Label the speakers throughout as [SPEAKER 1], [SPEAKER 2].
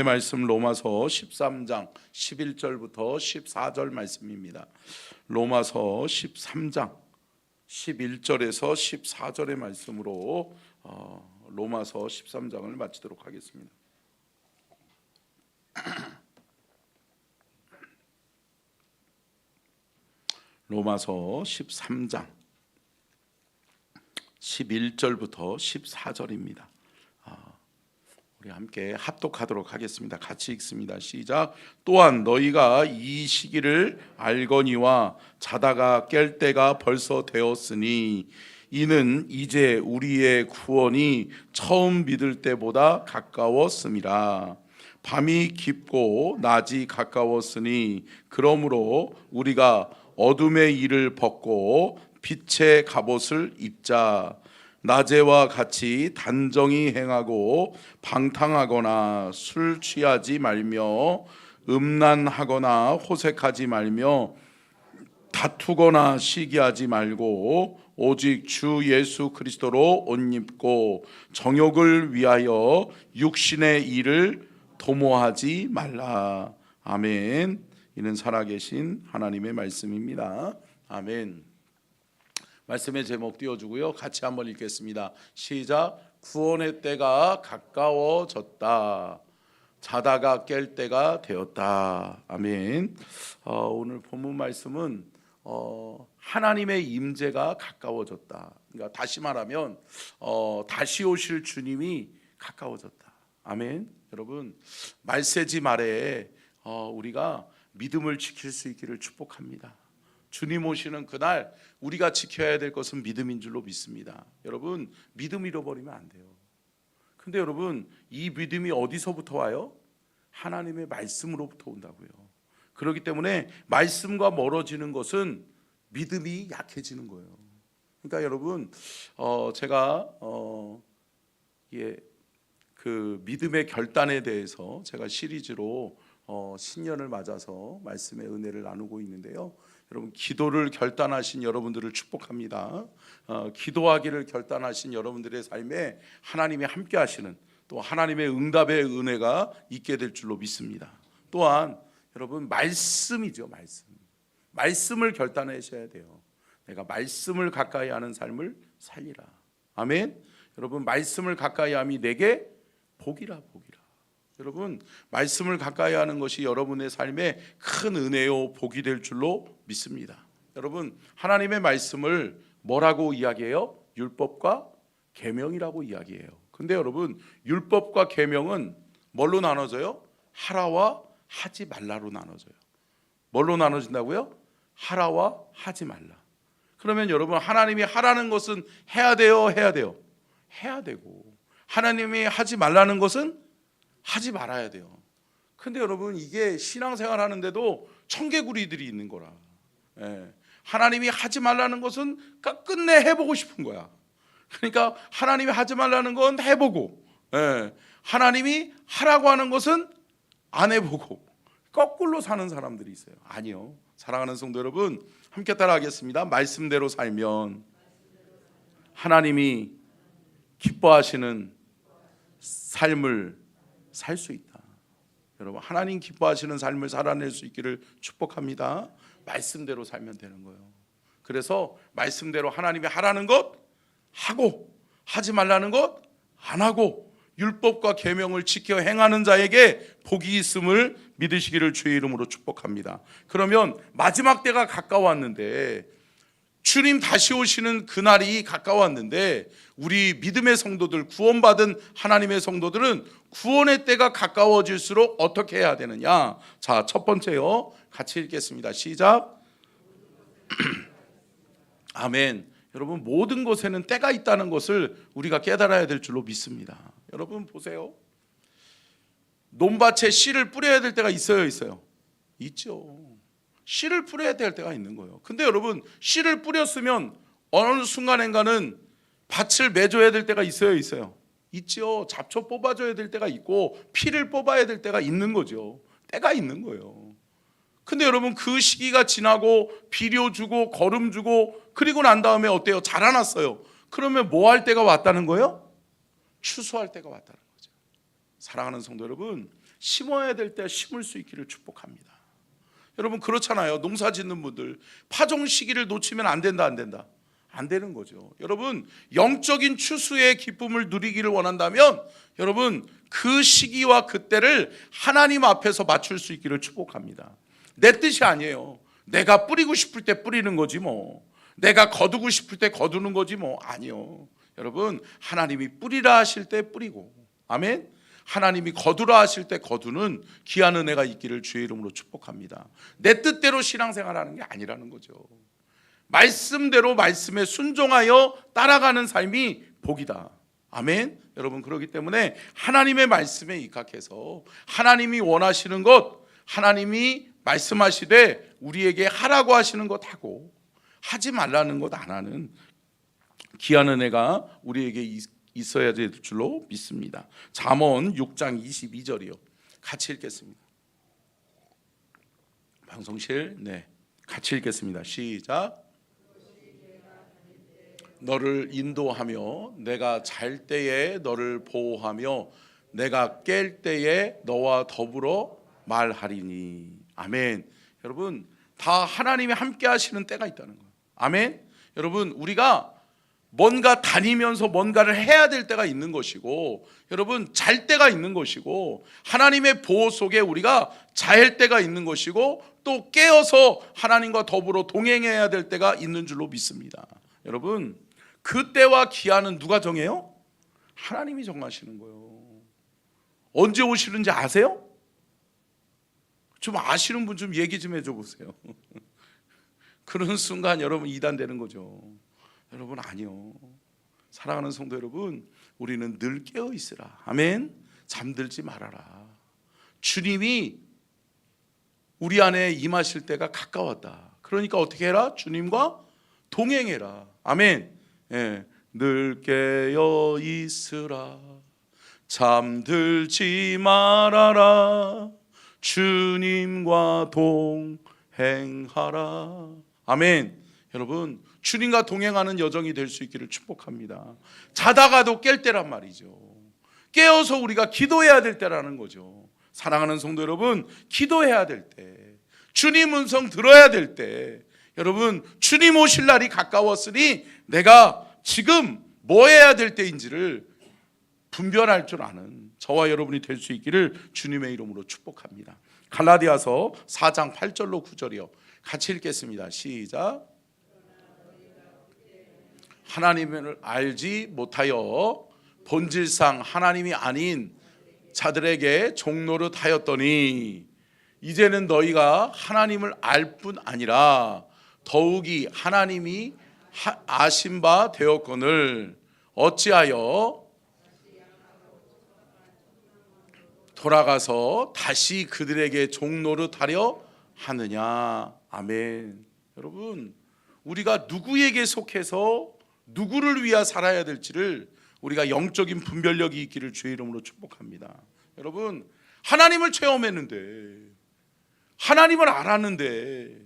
[SPEAKER 1] 말씀 로마서 13장 11절부터 14절 말씀입니다. 로마서 13장 11절에서 14절의 말씀으로 로마서 13장을 마치도록 하겠습니다. 로마서 13장 11절부터 14절입니다. 우리 함께 합독하도록 하겠습니다. 같이 읽습니다. 시작. 또한 너희가 이 시기를 알거니와 자다가 깰 때가 벌써 되었으니 이는 이제 우리의 구원이 처음 믿을 때보다 가까웠음이라. 밤이 깊고 낮이 가까웠으니 그러므로 우리가 어둠의 일을 벗고 빛의 갑옷을 입자. 낮에와 같이 단정히 행하고 방탕하거나 술 취하지 말며 음란하거나 호색하지 말며 다투거나 시기하지 말고 오직 주 예수 그리스도로 옷 입고 정욕을 위하여 육신의 일을 도모하지 말라. 아멘. 이는 살아계신 하나님의 말씀입니다. 아멘. 말씀의 제목 띄워주고요. 같이 한번 읽겠습니다. 시작. 구원의 때가 가까워졌다. 자다가 깰 때가 되었다. 아멘. 오늘 본문 말씀은 하나님의 임재가 가까워졌다. 그러니까 다시 말하면 다시 오실 주님이 가까워졌다. 아멘. 여러분, 말세지 말에 우리가 믿음을 지킬 수 있기를 축복합니다. 주님 오시는 그날 우리가 지켜야 될 것은 믿음인 줄로 믿습니다. 여러분, 믿음 잃어버리면 안 돼요. 근데 여러분, 이 믿음이 어디서부터 와요? 하나님의 말씀으로부터 온다고요. 그렇기 때문에 말씀과 멀어지는 것은 믿음이 약해지는 거예요. 그러니까 여러분, 제가 그 믿음의 결단에 대해서 제가 시리즈로 신년을 맞아서 말씀의 은혜를 나누고 있는데요. 여러분, 기도를 결단하신 여러분들을 축복합니다. 기도하기를 결단하신 여러분들의 삶에 하나님이 함께 하시는, 또 하나님의 응답의 은혜가 있게 될 줄로 믿습니다. 또한 여러분, 말씀이죠. 말씀을 결단하셔야 돼요. 내가 말씀을 가까이 하는 삶을 살리라. 아멘. 여러분, 말씀을 가까이 함이 내게 복이라. 여러분, 말씀을 가까이 하는 것이 여러분의 삶에 큰 은혜요 복이 될 줄로 믿습니다. 여러분, 하나님의 말씀을 뭐라고 이야기해요? 율법과 계명이라고 이야기해요. 근데 여러분, 율법과 계명은 뭘로 나눠져요? 하라와 하지 말라로 나눠져요. 뭘로 나눠진다고요? 하라와 하지 말라. 그러면 여러분, 하나님이 하라는 것은 해야 돼요? 해야 되고, 하나님이 하지 말라는 것은 하지 말아야 돼요. 근데 여러분, 이게 신앙생활 하는데도 청개구리들이 있는 거라. 하나님이 하지 말라는 것은 끝내 해보고 싶은 거야. 그러니까 하나님이 하지 말라는 건 해보고, 하나님이 하라고 하는 것은 안 해보고, 거꾸로 사는 사람들이 있어요. 아니요. 사랑하는 성도 여러분, 함께 따라하겠습니다. 말씀대로 살면 하나님이 기뻐하시는 삶을 살 수 있다. 여러분, 하나님 기뻐하시는 삶을 살아낼 수 있기를 축복합니다. 말씀대로 살면 되는 거예요. 그래서 말씀대로 하나님이 하라는 것 하고, 하지 말라는 것 안 하고, 율법과 계명을 지켜 행하는 자에게 복이 있음을 믿으시기를 주의 이름으로 축복합니다. 그러면 마지막 때가 가까웠는데, 주님 다시 오시는 그날이 가까웠는데, 우리 믿음의 성도들, 구원받은 하나님의 성도들은 구원의 때가 가까워질수록 어떻게 해야 되느냐? 자, 첫 번째요. 같이 읽겠습니다. 시작. 아멘. 여러분, 모든 것에는 때가 있다는 것을 우리가 깨달아야 될 줄로 믿습니다. 여러분 보세요. 논밭에 씨를 뿌려야 될 때가 있어요? 있죠. 씨를 뿌려야 될 때가 있는 거예요. 근데 여러분, 씨를 뿌렸으면 어느 순간인가는 밭을 매줘야 될 때가 있어요? 있죠. 잡초 뽑아줘야 될 때가 있고 피를 뽑아야 될 때가 있는 거죠. 때가 있는 거예요. 근데 여러분, 그 시기가 지나고 비료 주고 거름 주고 그리고 난 다음에 어때요? 자라났어요. 그러면 뭐 할 때가 왔다는 거예요? 추수할 때가 왔다는 거죠. 사랑하는 성도 여러분, 심어야 될 때 심을 수 있기를 축복합니다. 여러분 그렇잖아요. 농사 짓는 분들 파종 시기를 놓치면 안 된다, 안 된다? 안 되는 거죠. 여러분 영적인 추수의 기쁨을 누리기를 원한다면 여러분 그 시기와 그때를 하나님 앞에서 맞출 수 있기를 축복합니다. 내 뜻이 아니에요. 내가 뿌리고 싶을 때 뿌리는 거지 뭐. 내가 거두고 싶을 때 거두는 거지 뭐. 아니요. 여러분 하나님이 뿌리라 하실 때 뿌리고, 아멘. 하나님이 거두라 하실 때 거두는 귀한 은혜가 있기를 주의 이름으로 축복합니다. 내 뜻대로 신앙생활하는 게 아니라는 거죠. 말씀대로 말씀에 순종하여 따라가는 삶이 복이다. 아멘. 여러분 그렇기 때문에 하나님의 말씀에 입각해서 하나님이 원하시는 것, 하나님이 말씀하시되 우리에게 하라고 하시는 것 하고 하지 말라는 것 안 하는 귀한 은혜가 우리에게 있어야 될 줄로 믿습니다. 잠언 6장 22절이요. 같이 읽겠습니다. 방송실 같이 읽겠습니다. 시작. 너를 인도하며 내가 잘 때에 너를 보호하며 내가 깰 때에 너와 더불어 말하리니. 아멘. 여러분 다 하나님이 함께 하시는 때가 있다는 거예요. 아멘. 여러분 우리가 뭔가 다니면서 뭔가를 해야 될 때가 있는 것이고, 여러분 잘 때가 있는 것이고, 하나님의 보호 속에 우리가 잘 때가 있는 것이고, 또 깨어서 하나님과 더불어 동행해야 될 때가 있는 줄로 믿습니다. 여러분 그 때와 기한은 누가 정해요? 하나님이 정하시는 거예요. 언제 오시는지 아세요? 좀 아시는 분 좀 얘기 좀 해줘 보세요. 그런 순간 여러분 이단되는 거죠. 여러분 아니요. 사랑하는 성도 여러분, 우리는 늘 깨어 있으라. 아멘. 잠들지 말아라. 주님이 우리 안에 임하실 때가 가까웠다. 그러니까 어떻게 해라? 주님과 동행해라. 아멘. 늘 깨어 있으라. 잠들지 말아라. 주님과 동행하라. 아멘. 여러분 주님과 동행하는 여정이 될 수 있기를 축복합니다. 자다가도 깰 때란 말이죠. 깨어서 우리가 기도해야 될 때라는 거죠. 사랑하는 성도 여러분, 기도해야 될 때, 주님 음성 들어야 될 때, 여러분 주님 오실 날이 가까웠으니 내가 지금 뭐 해야 될 때인지를 분별할 줄 아는 저와 여러분이 될 수 있기를 주님의 이름으로 축복합니다. 갈라디아서 4장 8절로 9절이요. 같이 읽겠습니다. 시작. 하나님을 알지 못하여 본질상 하나님이 아닌 자들에게 종노릇 하였더니 이제는 너희가 하나님을 알 뿐 아니라 더욱이 하나님이 아신 바 되었거늘 어찌하여 돌아가서 다시 그들에게 종노릇 하려 하느냐. 아멘. 여러분 우리가 누구에게 속해서 누구를 위하 살아야 될지를 우리가 영적인 분별력이 있기를 주의 이름으로 축복합니다. 여러분 하나님을 체험했는데, 하나님을 알았는데,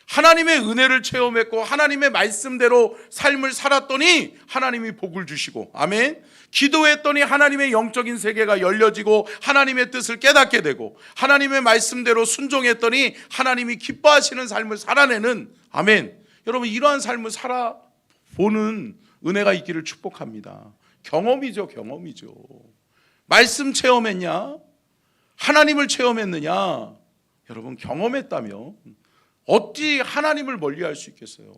[SPEAKER 1] 하나님의 은혜를 체험했고 하나님의 말씀대로 삶을 살았더니 하나님이 복을 주시고, 아멘. 기도했더니 하나님의 영적인 세계가 열려지고 하나님의 뜻을 깨닫게 되고, 하나님의 말씀대로 순종했더니 하나님이 기뻐하시는 삶을 살아내는, 아멘. 여러분 이러한 삶을 살아보는 은혜가 있기를 축복합니다. 경험이죠. 경험이죠. 말씀 체험했냐? 하나님을 체험했느냐? 여러분 경험했다며 어찌 하나님을 멀리할 수 있겠어요?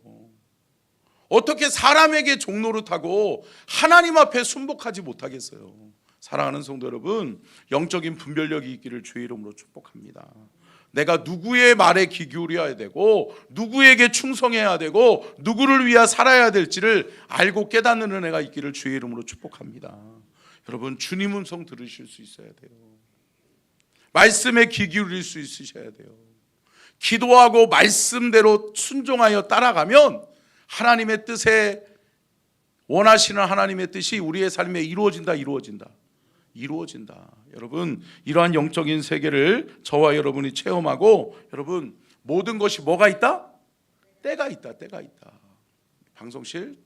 [SPEAKER 1] 어떻게 사람에게 종노릇하고 하나님 앞에 순복하지 못하겠어요? 사랑하는 성도 여러분, 영적인 분별력이 있기를 주의 이름으로 축복합니다. 내가 누구의 말에 귀 기울여야 되고 누구에게 충성해야 되고 누구를 위해 살아야 될지를 알고 깨닫는 은혜가 있기를 주의 이름으로 축복합니다. 여러분 주님 음성 들으실 수 있어야 돼요. 말씀에 귀 기울일 수 있으셔야 돼요. 기도하고 말씀대로 순종하여 따라가면 하나님의 뜻에, 원하시는 하나님의 뜻이 우리의 삶에 이루어진다. 여러분 이러한 영적인 세계를 저와 여러분이 체험하고, 여러분 모든 것이 뭐가 있다? 때가 있다. 방송실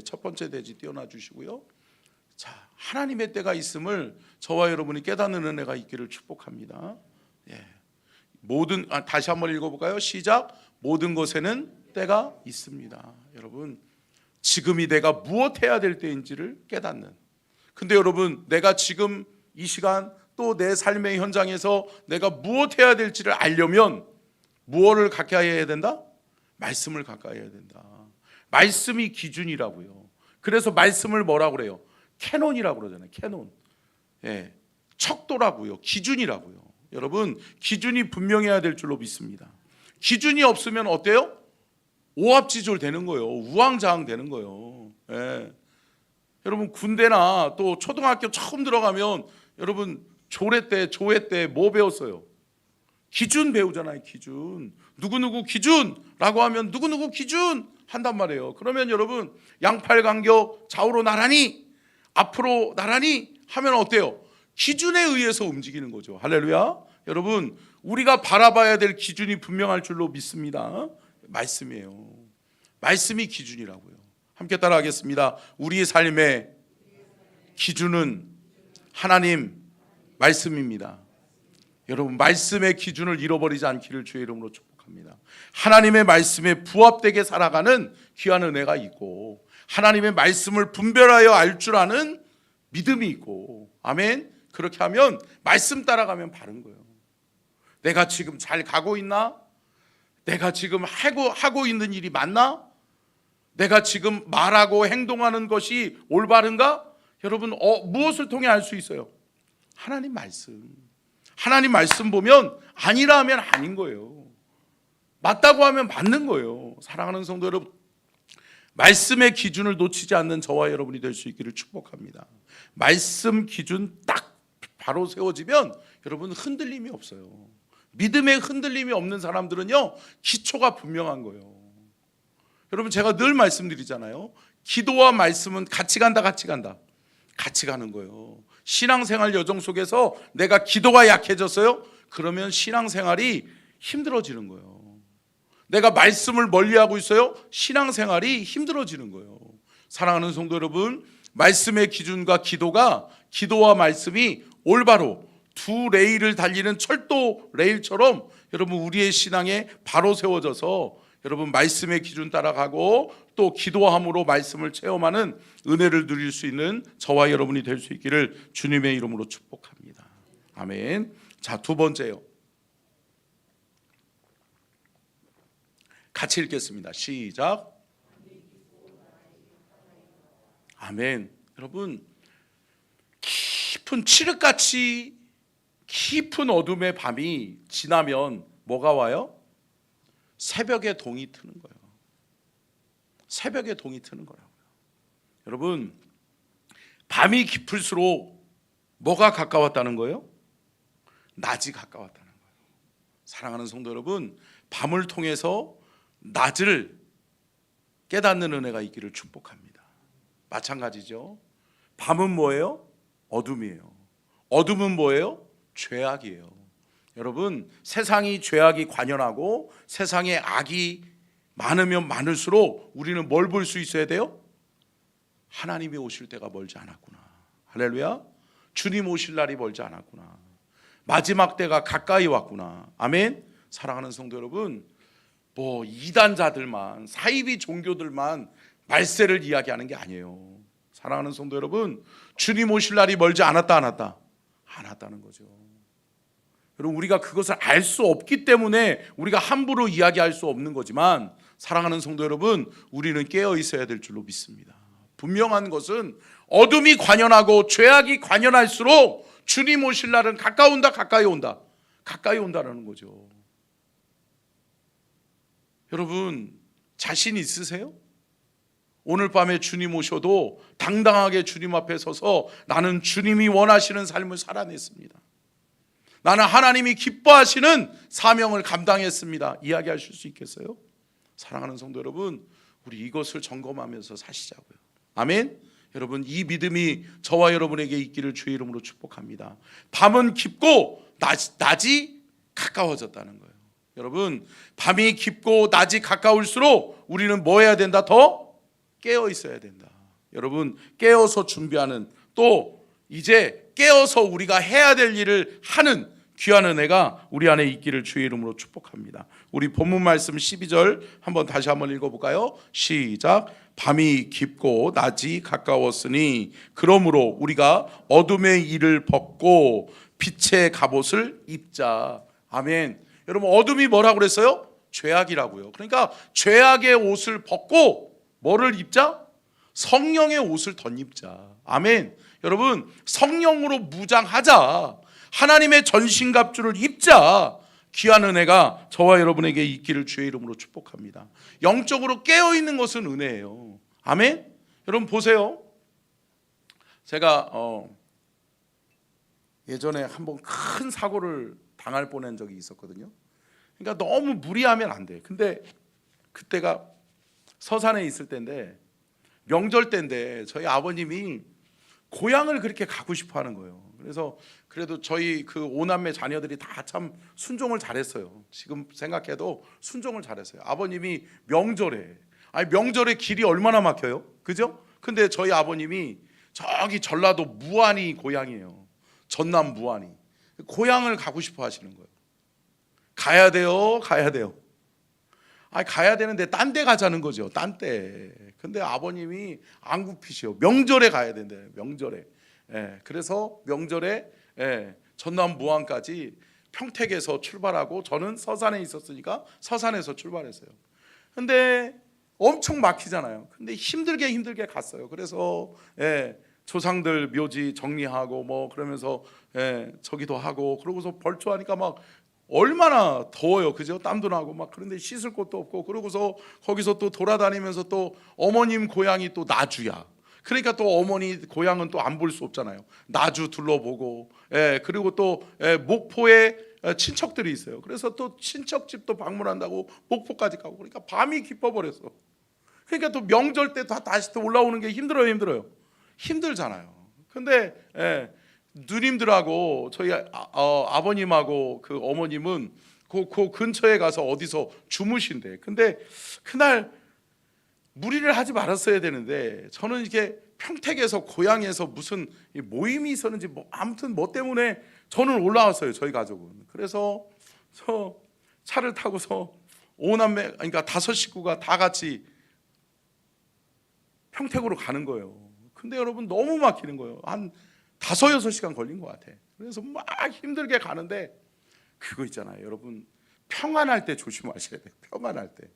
[SPEAKER 1] 첫 번째 대지 띄워놔 주시고요. 자, 하나님의 때가 있음을 저와 여러분이 깨닫는 은혜가 있기를 축복합니다. 예. 다시 한번 읽어볼까요? 시작. 모든 것에는 때가 있습니다. 여러분, 지금이 내가 무엇 해야 될 때인지를 깨닫는. 근데 여러분, 내가 지금 이 시간 또 내 삶의 현장에서 내가 무엇 해야 될지를 알려면 무엇을 가까이 해야 된다? 말씀을 가까이 해야 된다. 말씀이 기준이라고요. 그래서 말씀을 뭐라고 그래요? 캐논이라고 그러잖아요. 캐논. 예, 척도라고요. 기준이라고요. 여러분, 기준이 분명해야 될 줄로 믿습니다. 기준이 없으면 어때요? 오합지졸 되는 거예요. 우왕좌왕 되는 거예요. 예. 여러분, 군대나 또 초등학교 처음 들어가면 여러분 조회 때 뭐 배웠어요? 기준 배우잖아요. 기준. 누구누구 기준라고 하면 누구누구 기준 한단 말이에요. 그러면 여러분, 양팔 간격, 좌우로 나란히, 앞으로 나란히 하면 어때요? 기준에 의해서 움직이는 거죠. 할렐루야. 여러분, 우리가 바라봐야 될 기준이 분명할 줄로 믿습니다. 말씀이에요. 말씀이 기준이라고요. 함께 따라하겠습니다. 우리의 삶의 기준은 하나님 말씀입니다. 여러분, 말씀의 기준을 잃어버리지 않기를 주의 이름으로 축복합니다. 하나님의 말씀에 부합되게 살아가는 귀한 은혜가 있고, 하나님의 말씀을 분별하여 알 줄 아는 믿음이 있고, 아멘. 그렇게 하면 말씀 따라가면 바른 거예요. 내가 지금 잘 가고 있나? 내가 지금 하고 있는 일이 맞나? 내가 지금 말하고 행동하는 것이 올바른가? 여러분, 무엇을 통해 알 수 있어요? 하나님 말씀. 하나님 말씀 보면 아니라 하면 아닌 거예요. 맞다고 하면 맞는 거예요. 사랑하는 성도 여러분, 말씀의 기준을 놓치지 않는 저와 여러분이 될 수 있기를 축복합니다. 말씀 기준 딱 바로 세워지면 여러분 흔들림이 없어요. 믿음에 흔들림이 없는 사람들은요, 기초가 분명한 거예요. 여러분, 제가 늘 말씀드리잖아요. 기도와 말씀은 같이 간다. 같이 가는 거예요. 신앙생활 여정 속에서 내가 기도가 약해졌어요? 그러면 신앙생활이 힘들어지는 거예요. 내가 말씀을 멀리하고 있어요? 신앙생활이 힘들어지는 거예요. 사랑하는 성도 여러분, 말씀의 기준과 기도와 말씀이 올바로 두 레일을 달리는 철도 레일처럼 여러분 우리의 신앙에 바로 세워져서 여러분 말씀의 기준 따라가고 또 기도함으로 말씀을 체험하는 은혜를 누릴 수 있는 저와 여러분이 될 수 있기를 주님의 이름으로 축복합니다. 아멘. 자, 두 번째요. 같이 읽겠습니다. 시작. 아멘. 여러분, 깊은 칠흑같이 깊은 어둠의 밤이 지나면 뭐가 와요? 새벽에 동이 트는 거예요. 새벽에 동이 트는 거라고요. 여러분, 밤이 깊을수록 뭐가 가까웠다는 거예요? 낮이 가까웠다는 거예요. 사랑하는 성도 여러분, 밤을 통해서 낮을 깨닫는 은혜가 있기를 축복합니다. 마찬가지죠. 밤은 뭐예요? 어둠이에요. 어둠은 뭐예요? 죄악이에요. 여러분, 세상이 죄악이 관연하고 세상에 악이 많으면 많을수록 우리는 뭘 볼 수 있어야 돼요? 하나님이 오실 때가 멀지 않았구나. 할렐루야. 주님 오실 날이 멀지 않았구나. 마지막 때가 가까이 왔구나. 아멘. 사랑하는 성도 여러분, 이단자들만, 사이비 종교들만 말세를 이야기하는 게 아니에요. 사랑하는 성도 여러분, 주님 오실 날이 멀지 않았다, 안 왔다? 안 왔다는 거죠. 여러분, 우리가 그것을 알 수 없기 때문에 우리가 함부로 이야기할 수 없는 거지만, 사랑하는 성도 여러분, 우리는 깨어 있어야 될 줄로 믿습니다. 분명한 것은 어둠이 관연하고 죄악이 관연할수록 주님 오실 날은 가까운다, 가까이 온다. 가까이 온다라는 거죠. 여러분, 자신 있으세요? 오늘 밤에 주님 오셔도 당당하게 주님 앞에 서서 나는 주님이 원하시는 삶을 살아냈습니다. 나는 하나님이 기뻐하시는 사명을 감당했습니다. 이야기하실 수 있겠어요? 사랑하는 성도 여러분, 우리 이것을 점검하면서 사시자고요. 아멘. 여러분, 이 믿음이 저와 여러분에게 있기를 주의 이름으로 축복합니다. 밤은 깊고 낮이 가까워졌다는 거예요. 여러분, 밤이 깊고 낮이 가까울수록 우리는 뭐 해야 된다? 더 깨어 있어야 된다. 여러분, 깨어서 준비하는 또 이제 깨어서 우리가 해야 될 일을 하는 귀한 은혜가 우리 안에 있기를 주의 이름으로 축복합니다. 우리 본문 말씀 12절 다시 한번 읽어볼까요? 시작. 밤이 깊고 낮이 가까웠으니 그러므로 우리가 어둠의 일을 벗고 빛의 갑옷을 입자. 아멘. 여러분, 어둠이 뭐라고 그랬어요? 죄악이라고요. 그러니까 죄악의 옷을 벗고 뭐를 입자? 성령의 옷을 덧입자. 아멘. 여러분, 성령으로 무장하자. 하나님의 전신갑주를 입자. 귀한 은혜가 저와 여러분에게 있기를 주의 이름으로 축복합니다. 영적으로 깨어있는 것은 은혜예요. 아멘. 여러분 보세요. 제가 예전에 한번 큰 사고를 당할 뻔한 적이 있었거든요. 그러니까 너무 무리하면 안 돼. 근데 그때가 서산에 있을 때인데, 명절 때인데 저희 아버님이 고향을 그렇게 가고 싶어 하는 거예요. 그래서 그래도 저희 그 5남매 자녀들이 다 참 순종을 잘했어요. 지금 생각해도 순종을 잘했어요. 아버님이 명절에 길이 얼마나 막혀요, 그죠? 근데 저희 아버님이 저기 전라도 무안이 고향이에요. 전남 무안이. 고향을 가고 싶어 하시는 거예요. 가야 돼요. 가야 되는데 딴 데 가자는 거죠. 딴 데. 근데 아버님이 안 굽히시오. 명절에 가야 된대. 명절에. 그래서 명절에 전남 무안까지 평택에서 출발하고, 저는 서산에 있었으니까 서산에서 출발했어요. 근데 엄청 막히잖아요. 근데 힘들게 갔어요. 그래서 조상들 묘지 정리하고 뭐 그러면서 저기도 하고, 그러고서 벌초하니까 막 얼마나 더워요, 그죠? 땀도 나고 막. 그런데 씻을 곳도 없고, 그러고서 거기서 또 돌아다니면서 또 어머님 고향이 또 나주야. 그러니까 또 어머니 고향은 또 안 볼 수 없잖아요. 나주 둘러보고, 그리고 또 목포에 친척들이 있어요. 그래서 또 친척 집도 방문한다고 목포까지 가고, 그러니까 밤이 깊어버렸어. 그러니까 또 명절 때 다시 또 올라오는 게 힘들어요. 힘들잖아요. 근데 누님들하고 저희 아버님하고 그 어머님은 그 근처에 가서 어디서 주무신대. 근데 그날 무리를 하지 말았어야 되는데, 저는 이게 평택에서 고향에서 무슨 모임이 있었는지 아무튼 뭐 때문에 저는 올라왔어요, 저희 가족은. 그래서 저 차를 타고서 5남매, 그러니까 5식구가 다 같이 평택으로 가는 거예요. 근데 여러분 너무 막히는 거예요. 한 5-6시간 걸린 것 같아. 그래서 막 힘들게 가는데, 그거 있잖아요, 여러분. 평안할 때 조심하셔야 돼요. 평안할 때.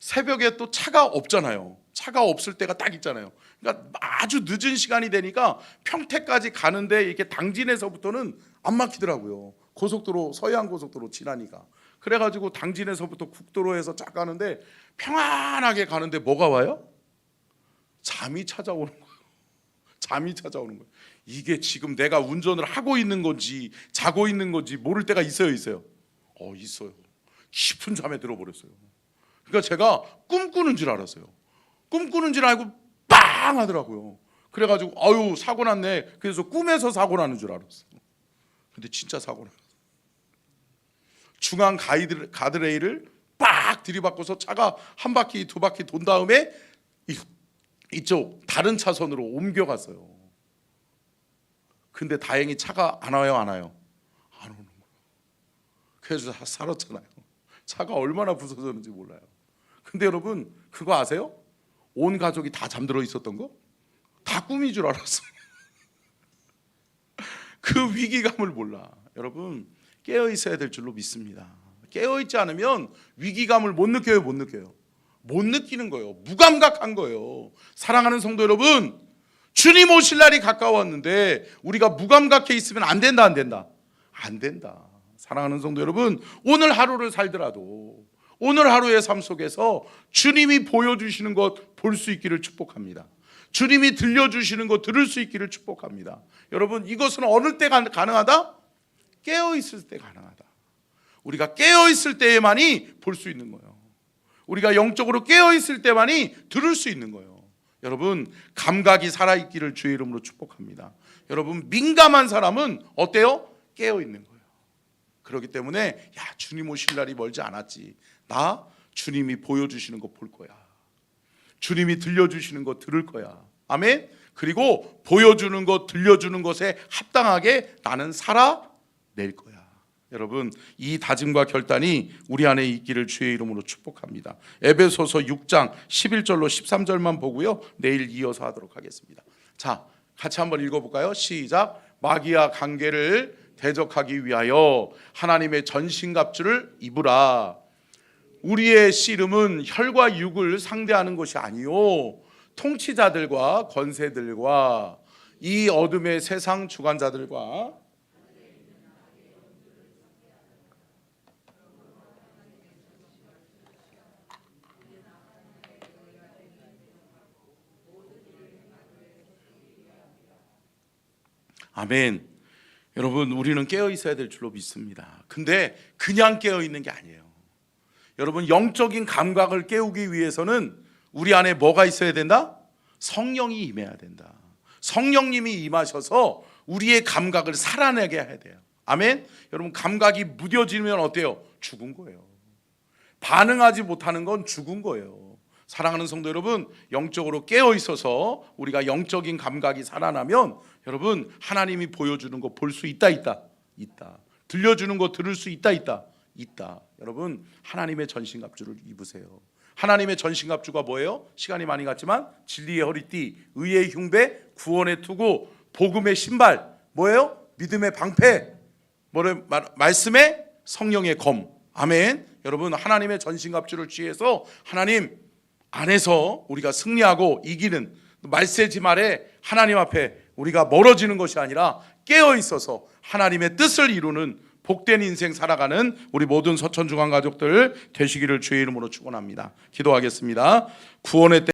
[SPEAKER 1] 새벽에 또 차가 없잖아요. 차가 없을 때가 딱 있잖아요. 그러니까 아주 늦은 시간이 되니까 평택까지 가는데 이렇게 당진에서부터는 안 막히더라고요. 고속도로, 서해안 고속도로 지나니까. 그래가지고 당진에서부터 국도로에서 쫙 가는데 평안하게 가는데 뭐가 와요? 잠이 찾아오는 거예요. 잠이 찾아오는 거예요. 이게 지금 내가 운전을 하고 있는 건지 자고 있는 건지 모를 때가 있어요. 있어요. 깊은 잠에 들어버렸어요. 그러니까 제가 꿈꾸는 줄 알았어요. 꿈꾸는 줄 알고 빵 하더라고요. 그래가지고 아유 사고 났네. 그래서 꿈에서 사고 나는 줄 알았어. 근데 진짜 사고 났어. 중앙 가드레일을 빡 들이받고서 차가 한 바퀴 두 바퀴 돈 다음에 이쪽 다른 차선으로 옮겨갔어요. 근데 다행히 차가 안 와요, 안 와요? 안 오는 거예요. 그래서 다 살았잖아요. 차가 얼마나 부서졌는지 몰라요. 근데 여러분 그거 아세요? 온 가족이 다 잠들어 있었던 거? 다 꿈인 줄 알았어요. 그 위기감을 몰라. 여러분 깨어 있어야 될 줄로 믿습니다. 깨어 있지 않으면 위기감을 못 느껴요. 못 느끼는 거예요. 무감각한 거예요. 사랑하는 성도 여러분, 주님 오실 날이 가까웠는데 우리가 무감각해 있으면 안 된다. 안 된다. 사랑하는 성도 여러분, 오늘 하루를 살더라도 오늘 하루의 삶 속에서 주님이 보여주시는 것 볼 수 있기를 축복합니다. 주님이 들려주시는 것 들을 수 있기를 축복합니다. 여러분 이것은 어느 때 가능하다? 깨어있을 때 가능하다. 우리가 깨어있을 때에만이 볼 수 있는 거예요. 우리가 영적으로 깨어있을 때만이 들을 수 있는 거예요. 여러분 감각이 살아있기를 주의 이름으로 축복합니다. 여러분 민감한 사람은 어때요? 깨어있는 거예요. 그렇기 때문에 주님 오실 날이 멀지 않았지. 나 주님이 보여주시는 거 볼 거야. 주님이 들려주시는 거 들을 거야. 아멘. 그리고 보여주는 것, 들려주는 것에 합당하게 나는 살아낼 거야. 여러분, 이 다짐과 결단이 우리 안에 있기를 주의 이름으로 축복합니다. 에베소서 6장 11절로 13절만 보고요, 내일 이어서 하도록 하겠습니다. 자, 같이 한번 읽어볼까요? 시작. 마귀와 관계를 대적하기 위하여 하나님의 전신갑주를 입으라. 우리의 씨름은 혈과 육을 상대하는 것이 아니요 통치자들과 권세들과 이 어둠의 세상 주관자들과 아멘. 여러분, 우리는 깨어 있어야 될 줄로 믿습니다. 근데 그냥 깨어 있는 게 아니에요. 여러분, 영적인 감각을 깨우기 위해서는 우리 안에 뭐가 있어야 된다? 성령이 임해야 된다. 성령님이 임하셔서 우리의 감각을 살아내게 해야 돼요. 아멘. 여러분, 감각이 무뎌지면 어때요? 죽은 거예요. 반응하지 못하는 건 죽은 거예요. 사랑하는 성도 여러분, 영적으로 깨어 있어서 우리가 영적인 감각이 살아나면 여러분, 하나님이 보여주는 거 볼 수 있다. 들려주는 거 들을 수 있다. 여러분, 하나님의 전신갑주를 입으세요. 하나님의 전신갑주가 뭐예요? 시간이 많이 갔지만 진리의 허리띠, 의의 흉배, 구원의 투구, 복음의 신발, 뭐예요? 믿음의 방패, 말씀의 성령의 검. 아멘. 여러분, 하나님의 전신갑주를 취해서 하나님 안에서 우리가 승리하고 이기는, 말세지 말에 하나님 앞에 우리가 멀어지는 것이 아니라 깨어 있어서 하나님의 뜻을 이루는 복된 인생 살아가는 우리 모든 서천중앙 가족들 되시기를 주의 이름으로 축원합니다. 기도하겠습니다. 구원의 때